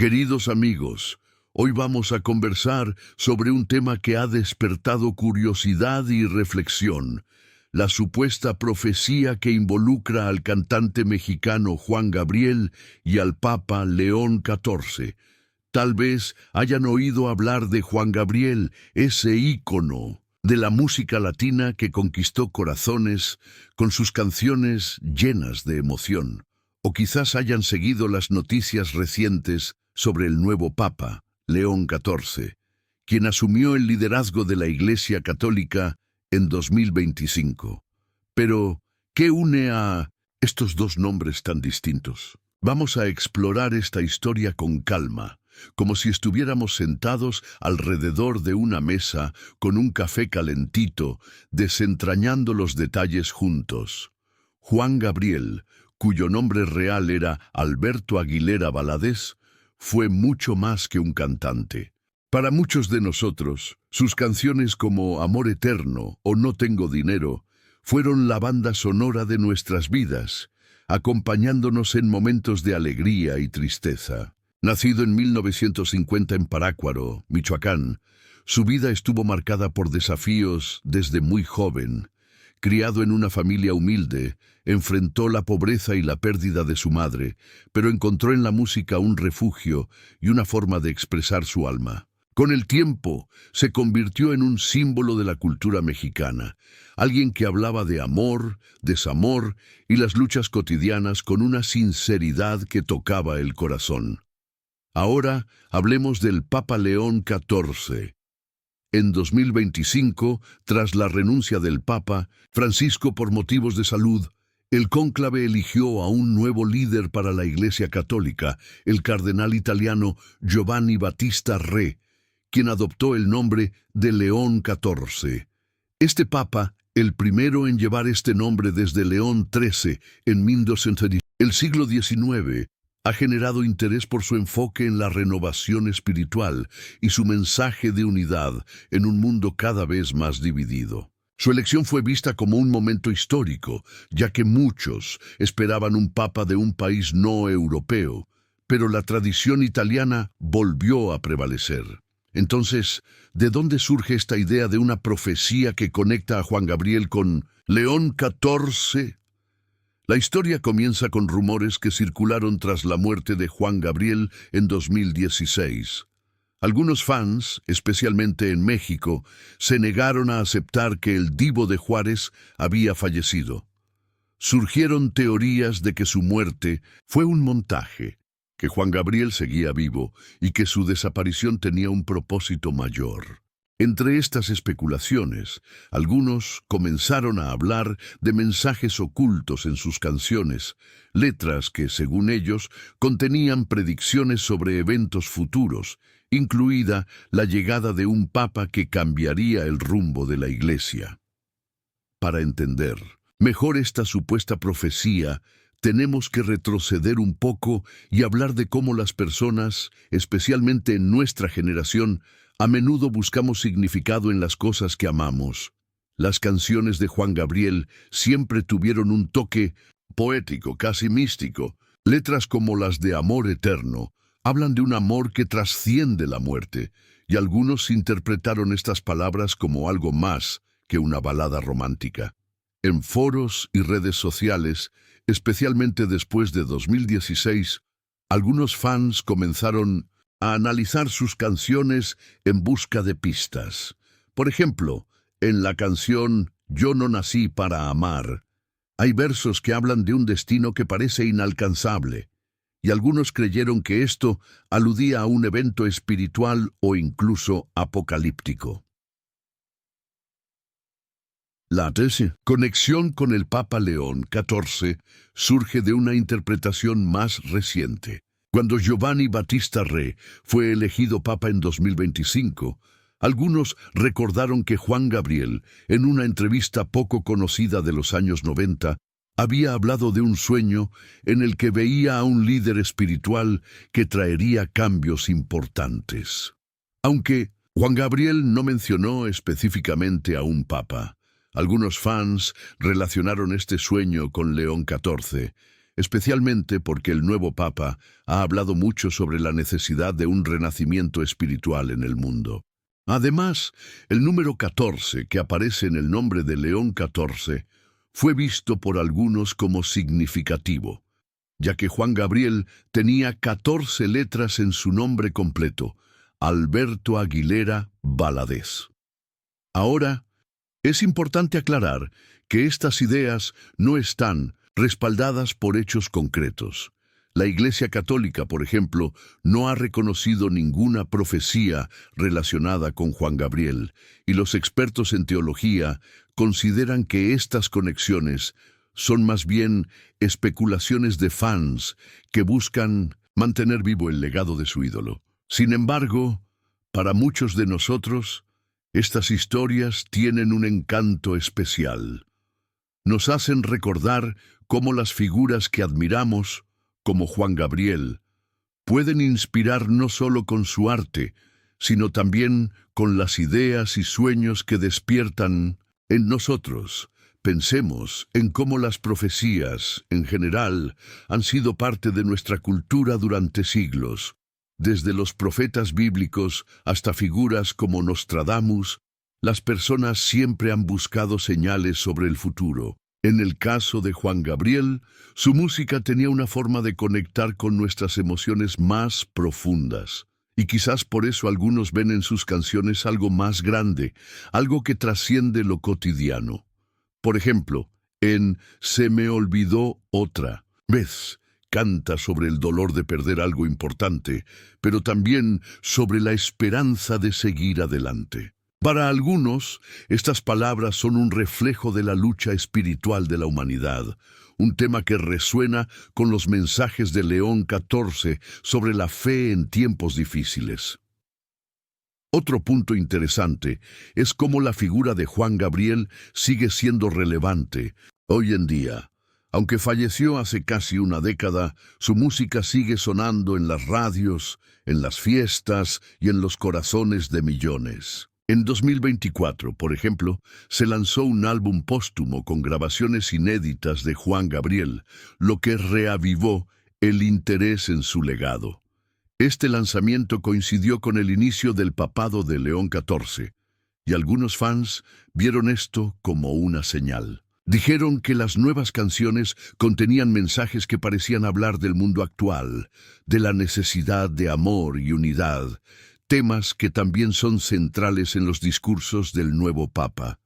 Queridos amigos, hoy vamos a conversar sobre un tema que ha despertado curiosidad y reflexión: la supuesta profecía que involucra al cantante mexicano Juan Gabriel y al Papa León XIV. Tal vez hayan oído hablar de Juan Gabriel, ese ícono de la música latina que conquistó corazones con sus canciones llenas de emoción. O quizás hayan seguido las noticias recientes sobre el nuevo Papa, León XIV, quien asumió el liderazgo de la Iglesia Católica en 2025. Pero, ¿qué une a estos dos nombres tan distintos? Vamos a explorar esta historia con calma, como si estuviéramos sentados alrededor de una mesa con un café calentito, desentrañando los detalles juntos. Juan Gabriel, cuyo nombre real era Alberto Aguilera Valadez, fue mucho más que un cantante. Para muchos de nosotros, sus canciones como Amor Eterno o No Tengo Dinero fueron la banda sonora de nuestras vidas, acompañándonos en momentos de alegría y tristeza. Nacido en 1950 en Parácuaro, Michoacán, su vida estuvo marcada por desafíos desde muy joven. Criado en una familia humilde, enfrentó la pobreza y la pérdida de su madre, pero encontró en la música un refugio y una forma de expresar su alma. Con el tiempo, se convirtió en un símbolo de la cultura mexicana, alguien que hablaba de amor, desamor y las luchas cotidianas con una sinceridad que tocaba el corazón. Ahora hablemos del Papa León XIV. En 2025, tras la renuncia del Papa Francisco por motivos de salud, el cónclave eligió a un nuevo líder para la Iglesia Católica, el cardenal italiano Giovanni Battista Re, quien adoptó el nombre de León XIV. Este Papa, el primero en llevar este nombre desde León XIII en 1210, el siglo XIX, ha generado interés por su enfoque en la renovación espiritual y su mensaje de unidad en un mundo cada vez más dividido. Su elección fue vista como un momento histórico, ya que muchos esperaban un papa de un país no europeo, pero la tradición italiana volvió a prevalecer. Entonces, ¿de dónde surge esta idea de una profecía que conecta a Juan Gabriel con León XIV? La historia comienza con rumores que circularon tras la muerte de Juan Gabriel en 2016. Algunos fans, especialmente en México, se negaron a aceptar que el Divo de Juárez había fallecido. Surgieron teorías de que su muerte fue un montaje, que Juan Gabriel seguía vivo y que su desaparición tenía un propósito mayor. Entre estas especulaciones, algunos comenzaron a hablar de mensajes ocultos en sus canciones, letras que, según ellos, contenían predicciones sobre eventos futuros, incluida la llegada de un papa que cambiaría el rumbo de la Iglesia. Para entender mejor esta supuesta profecía, tenemos que retroceder un poco y hablar de cómo las personas, especialmente en nuestra generación, a menudo buscamos significado en las cosas que amamos. Las canciones de Juan Gabriel siempre tuvieron un toque poético, casi místico. Letras como las de Amor Eterno hablan de un amor que trasciende la muerte, y algunos interpretaron estas palabras como algo más que una balada romántica. En foros y redes sociales, especialmente después de 2016, algunos fans comenzaron a analizar sus canciones en busca de pistas. Por ejemplo, en la canción Yo no nací para amar, hay versos que hablan de un destino que parece inalcanzable, y algunos creyeron que esto aludía a un evento espiritual o incluso apocalíptico. La conexión con el Papa León XIV surge de una interpretación más reciente. Cuando Giovanni Battista Re fue elegido papa en 2025, algunos recordaron que Juan Gabriel, en una entrevista poco conocida de los años 90, había hablado de un sueño en el que veía a un líder espiritual que traería cambios importantes. Aunque Juan Gabriel no mencionó específicamente a un papa, algunos fans relacionaron este sueño con León XIV, especialmente porque el nuevo Papa ha hablado mucho sobre la necesidad de un renacimiento espiritual en el mundo. Además, el número 14, que aparece en el nombre de León XIV, fue visto por algunos como significativo, ya que Juan Gabriel tenía 14 letras en su nombre completo, Alberto Aguilera Valadez. Ahora, es importante aclarar que estas ideas no están respaldadas por hechos concretos. La Iglesia Católica, por ejemplo, no ha reconocido ninguna profecía relacionada con Juan Gabriel, y los expertos en teología consideran que estas conexiones son más bien especulaciones de fans que buscan mantener vivo el legado de su ídolo. Sin embargo, para muchos de nosotros, estas historias tienen un encanto especial. Nos hacen recordar cómo las figuras que admiramos, como Juan Gabriel, pueden inspirar no solo con su arte, sino también con las ideas y sueños que despiertan en nosotros. Pensemos en cómo las profecías, en general, han sido parte de nuestra cultura durante siglos. Desde los profetas bíblicos hasta figuras como Nostradamus, las personas siempre han buscado señales sobre el futuro. En el caso de Juan Gabriel, su música tenía una forma de conectar con nuestras emociones más profundas. Y quizás por eso algunos ven en sus canciones algo más grande, algo que trasciende lo cotidiano. Por ejemplo, en Se me olvidó otra vez, canta sobre el dolor de perder algo importante, pero también sobre la esperanza de seguir adelante. Para algunos, estas palabras son un reflejo de la lucha espiritual de la humanidad, un tema que resuena con los mensajes de León XIV sobre la fe en tiempos difíciles. Otro punto interesante es cómo la figura de Juan Gabriel sigue siendo relevante hoy en día. Aunque falleció hace casi una década, su música sigue sonando en las radios, en las fiestas y en los corazones de millones. En 2024, por ejemplo, se lanzó un álbum póstumo con grabaciones inéditas de Juan Gabriel, lo que reavivó el interés en su legado. Este lanzamiento coincidió con el inicio del papado de León XIV, y algunos fans vieron esto como una señal. Dijeron que las nuevas canciones contenían mensajes que parecían hablar del mundo actual, de la necesidad de amor y unidad, temas que también son centrales en los discursos del nuevo Papa.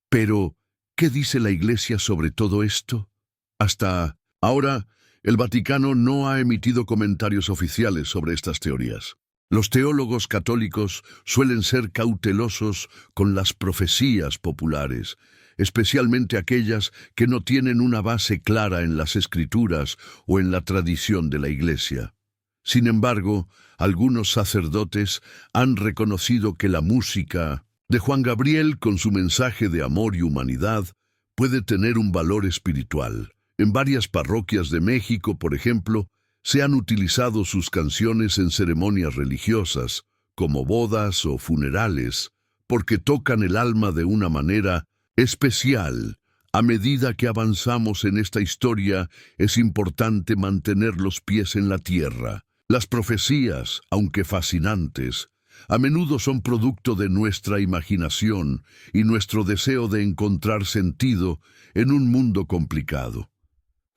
Pero, ¿qué dice la Iglesia sobre todo esto? Hasta ahora, el Vaticano no ha emitido comentarios oficiales sobre estas teorías. Los teólogos católicos suelen ser cautelosos con las profecías populares, especialmente aquellas que no tienen una base clara en las Escrituras o en la tradición de la Iglesia. Sin embargo, algunos sacerdotes han reconocido que la música de Juan Gabriel, con su mensaje de amor y humanidad, puede tener un valor espiritual. En varias parroquias de México, por ejemplo, se han utilizado sus canciones en ceremonias religiosas, como bodas o funerales, porque tocan el alma de una manera especial. A medida que avanzamos en esta historia, es importante mantener los pies en la tierra. Las profecías, aunque fascinantes, a menudo son producto de nuestra imaginación y nuestro deseo de encontrar sentido en un mundo complicado.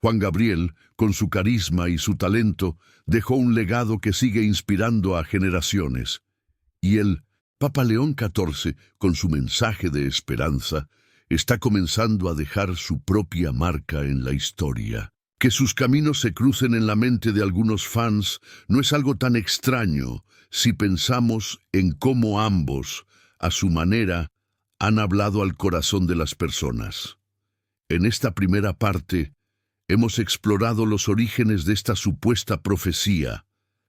Juan Gabriel, con su carisma y su talento, dejó un legado que sigue inspirando a generaciones. Y el Papa León XIV, con su mensaje de esperanza, está comenzando a dejar su propia marca en la historia. Que sus caminos se crucen en la mente de algunos fans no es algo tan extraño si pensamos en cómo ambos, a su manera, han hablado al corazón de las personas. En esta primera parte, hemos explorado los orígenes de esta supuesta profecía,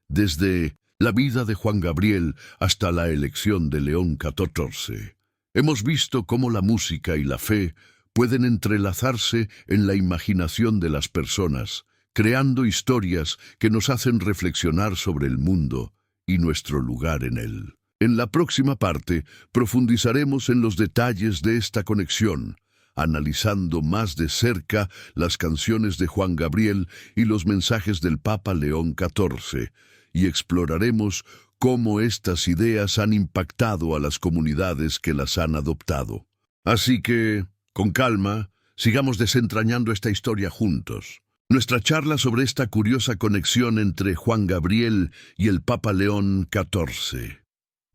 desde la vida de Juan Gabriel hasta la elección de León XIV. Hemos visto cómo la música y la fe pueden entrelazarse en la imaginación de las personas, creando historias que nos hacen reflexionar sobre el mundo y nuestro lugar en él. En la próxima parte profundizaremos en los detalles de esta conexión, analizando más de cerca las canciones de Juan Gabriel y los mensajes del Papa León XIV, y exploraremos cómo estas ideas han impactado a las comunidades que las han adoptado. Así que, con calma, sigamos desentrañando esta historia juntos. Nuestra charla sobre esta curiosa conexión entre Juan Gabriel y el Papa León XIV.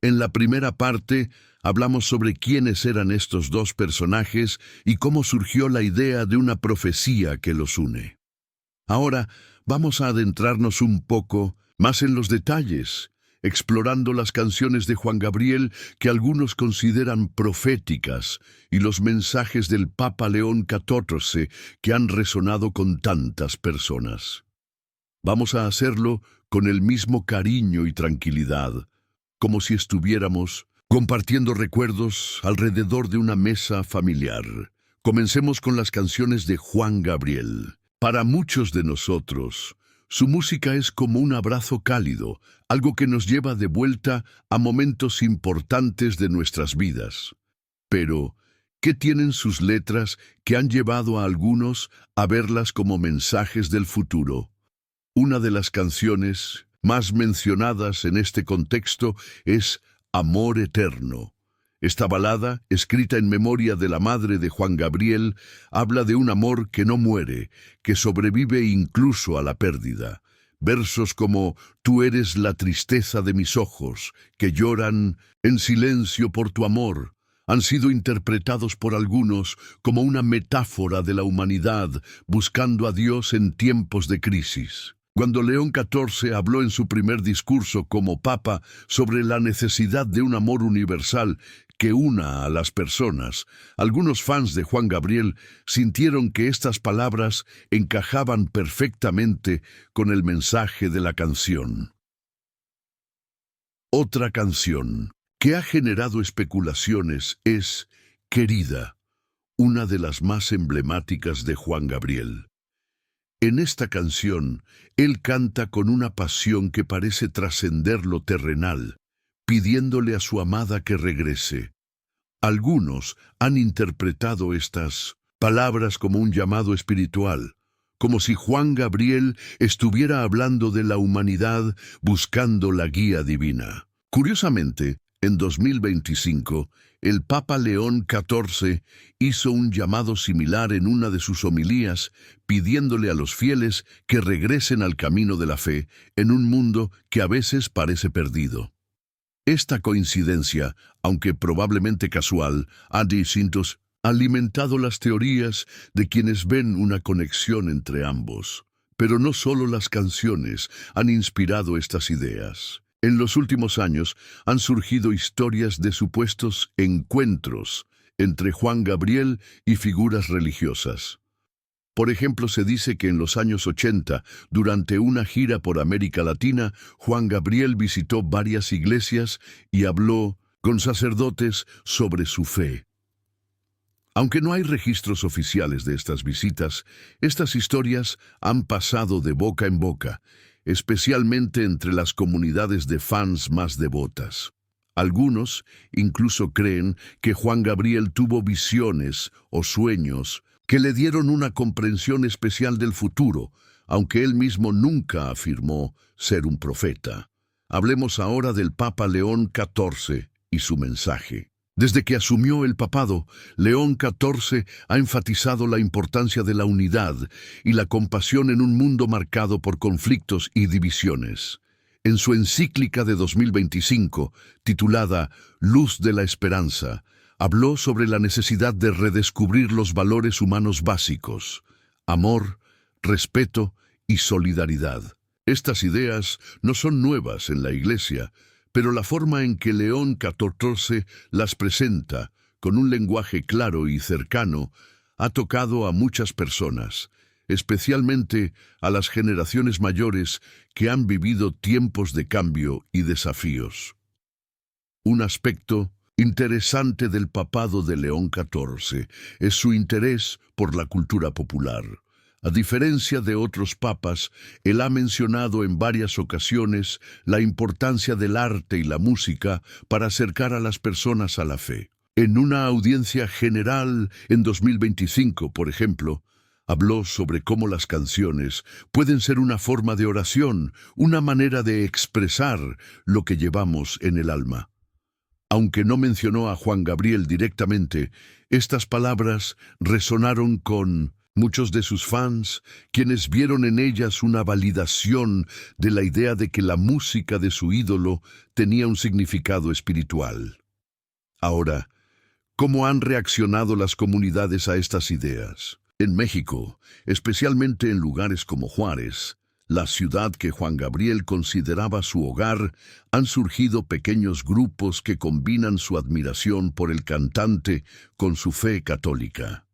En la primera parte, hablamos sobre quiénes eran estos dos personajes y cómo surgió la idea de una profecía que los une. Ahora, vamos a adentrarnos un poco más en los detalles, explorando las canciones de Juan Gabriel que algunos consideran proféticas y los mensajes del Papa León XIV que han resonado con tantas personas. Vamos a hacerlo con el mismo cariño y tranquilidad, como si estuviéramos compartiendo recuerdos alrededor de una mesa familiar. Comencemos con las canciones de Juan Gabriel. Para muchos de nosotros, su música es como un abrazo cálido, algo que nos lleva de vuelta a momentos importantes de nuestras vidas. Pero, ¿qué tienen sus letras que han llevado a algunos a verlas como mensajes del futuro? Una de las canciones más mencionadas en este contexto es Amor Eterno. Esta balada, escrita en memoria de la madre de Juan Gabriel, habla de un amor que no muere, que sobrevive incluso a la pérdida. Versos como Tú eres la tristeza de mis ojos, que lloran en silencio por tu amor, han sido interpretados por algunos como una metáfora de la humanidad buscando a Dios en tiempos de crisis. Cuando León XIV habló en su primer discurso como Papa sobre la necesidad de un amor universal que una a las personas, algunos fans de Juan Gabriel sintieron que estas palabras encajaban perfectamente con el mensaje de la canción. Otra canción que ha generado especulaciones es Querida, una de las más emblemáticas de Juan Gabriel. En esta canción, él canta con una pasión que parece trascender lo terrenal, pidiéndole a su amada que regrese. Algunos han interpretado estas palabras como un llamado espiritual, como si Juan Gabriel estuviera hablando de la humanidad buscando la guía divina. Curiosamente, en 2025, el Papa León XIV hizo un llamado similar en una de sus homilías, pidiéndole a los fieles que regresen al camino de la fe en un mundo que a veces parece perdido. Esta coincidencia, aunque probablemente casual, ha alimentado las teorías de quienes ven una conexión entre ambos. Pero no solo las canciones han inspirado estas ideas. En los últimos años han surgido historias de supuestos encuentros entre Juan Gabriel y figuras religiosas. Por ejemplo, se dice que en los años 80, durante una gira por América Latina, Juan Gabriel visitó varias iglesias y habló con sacerdotes sobre su fe. Aunque no hay registros oficiales de estas visitas, estas historias han pasado de boca en boca, especialmente entre las comunidades de fans más devotas. Algunos incluso creen que Juan Gabriel tuvo visiones o sueños que le dieron una comprensión especial del futuro, aunque él mismo nunca afirmó ser un profeta. Hablemos ahora del Papa León XIV y su mensaje. Desde que asumió el papado, León XIV ha enfatizado la importancia de la unidad y la compasión en un mundo marcado por conflictos y divisiones. En su encíclica de 2025, titulada Luz de la Esperanza, habló sobre la necesidad de redescubrir los valores humanos básicos: amor, respeto y solidaridad. Estas ideas no son nuevas en la Iglesia, pero la forma en que León XIV las presenta, con un lenguaje claro y cercano, ha tocado a muchas personas, especialmente a las generaciones mayores que han vivido tiempos de cambio y desafíos. Un aspecto interesante del papado de León XIV es su interés por la cultura popular. A diferencia de otros papas, él ha mencionado en varias ocasiones la importancia del arte y la música para acercar a las personas a la fe. En una audiencia general en 2025, por ejemplo, habló sobre cómo las canciones pueden ser una forma de oración, una manera de expresar lo que llevamos en el alma. Aunque no mencionó a Juan Gabriel directamente, estas palabras resonaron con muchos de sus fans, quienes vieron en ellas una validación de la idea de que la música de su ídolo tenía un significado espiritual. Ahora, ¿cómo han reaccionado las comunidades a estas ideas? En México, especialmente en lugares como Juárez, la ciudad que Juan Gabriel consideraba su hogar, han surgido pequeños grupos que combinan su admiración por el cantante con su fe católica.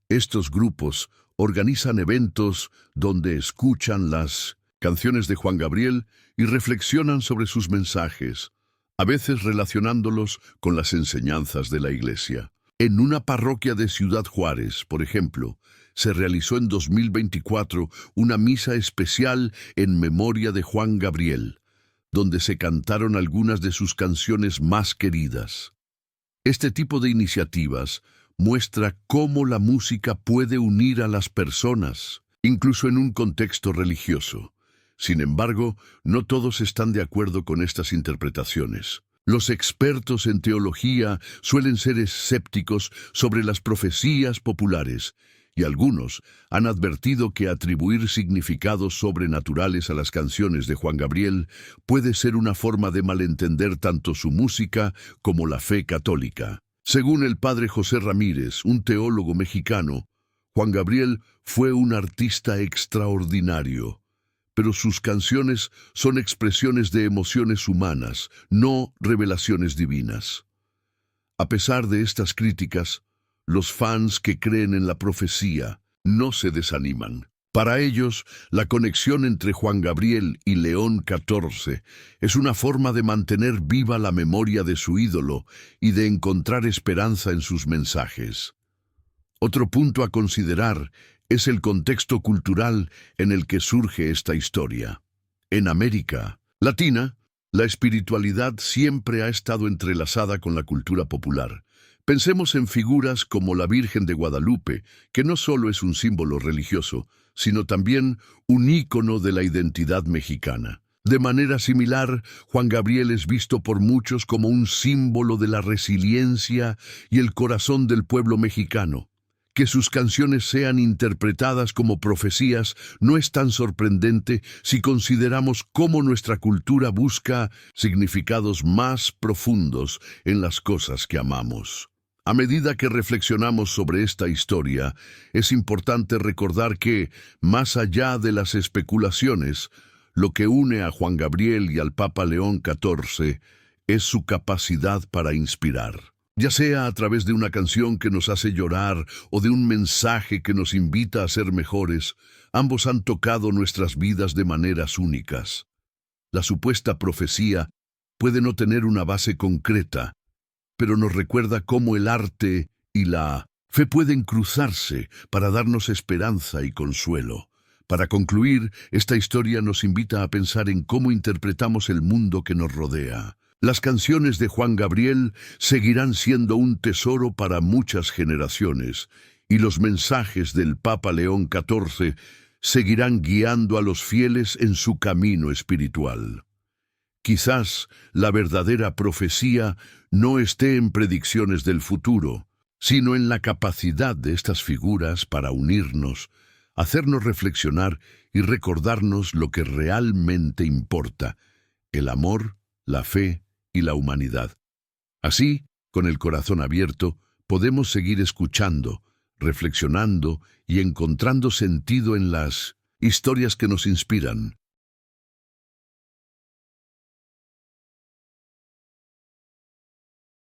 Estos grupos organizan eventos donde escuchan las canciones de Juan Gabriel y reflexionan sobre sus mensajes, a veces relacionándolos con las enseñanzas de la Iglesia. En una parroquia de Ciudad Juárez, por ejemplo, se realizó en 2024 una misa especial en memoria de Juan Gabriel, donde se cantaron algunas de sus canciones más queridas. Este tipo de iniciativas muestra cómo la música puede unir a las personas, incluso en un contexto religioso. Sin embargo, no todos están de acuerdo con estas interpretaciones. Los expertos en teología suelen ser escépticos sobre las profecías populares, y algunos han advertido que atribuir significados sobrenaturales a las canciones de Juan Gabriel puede ser una forma de malentender tanto su música como la fe católica. Según el padre José Ramírez, un teólogo mexicano, Juan Gabriel fue un artista extraordinario, pero sus canciones son expresiones de emociones humanas, no revelaciones divinas. A pesar de estas críticas, los fans que creen en la profecía no se desaniman. Para ellos, la conexión entre Juan Gabriel y León XIV es una forma de mantener viva la memoria de su ídolo y de encontrar esperanza en sus mensajes. Otro punto a considerar es el contexto cultural en el que surge esta historia. En América Latina, la espiritualidad siempre ha estado entrelazada con la cultura popular. Pensemos en figuras como la Virgen de Guadalupe, que no solo es un símbolo religioso, sino también un ícono de la identidad mexicana. De manera similar, Juan Gabriel es visto por muchos como un símbolo de la resiliencia y el corazón del pueblo mexicano. Que sus canciones sean interpretadas como profecías no es tan sorprendente si consideramos cómo nuestra cultura busca significados más profundos en las cosas que amamos. A medida que reflexionamos sobre esta historia, es importante recordar que, más allá de las especulaciones, lo que une a Juan Gabriel y al Papa León XIV es su capacidad para inspirar. Ya sea a través de una canción que nos hace llorar o de un mensaje que nos invita a ser mejores, ambos han tocado nuestras vidas de maneras únicas. La supuesta profecía puede no tener una base concreta, pero nos recuerda cómo el arte y la fe pueden cruzarse para darnos esperanza y consuelo. Para concluir, esta historia nos invita a pensar en cómo interpretamos el mundo que nos rodea. Las canciones de Juan Gabriel seguirán siendo un tesoro para muchas generaciones, y los mensajes del Papa León XIV seguirán guiando a los fieles en su camino espiritual. Quizás la verdadera profecía no esté en predicciones del futuro, sino en la capacidad de estas figuras para unirnos, hacernos reflexionar y recordarnos lo que realmente importa: el amor, la fe y la humanidad. Así, con el corazón abierto, podemos seguir escuchando, reflexionando y encontrando sentido en las historias que nos inspiran.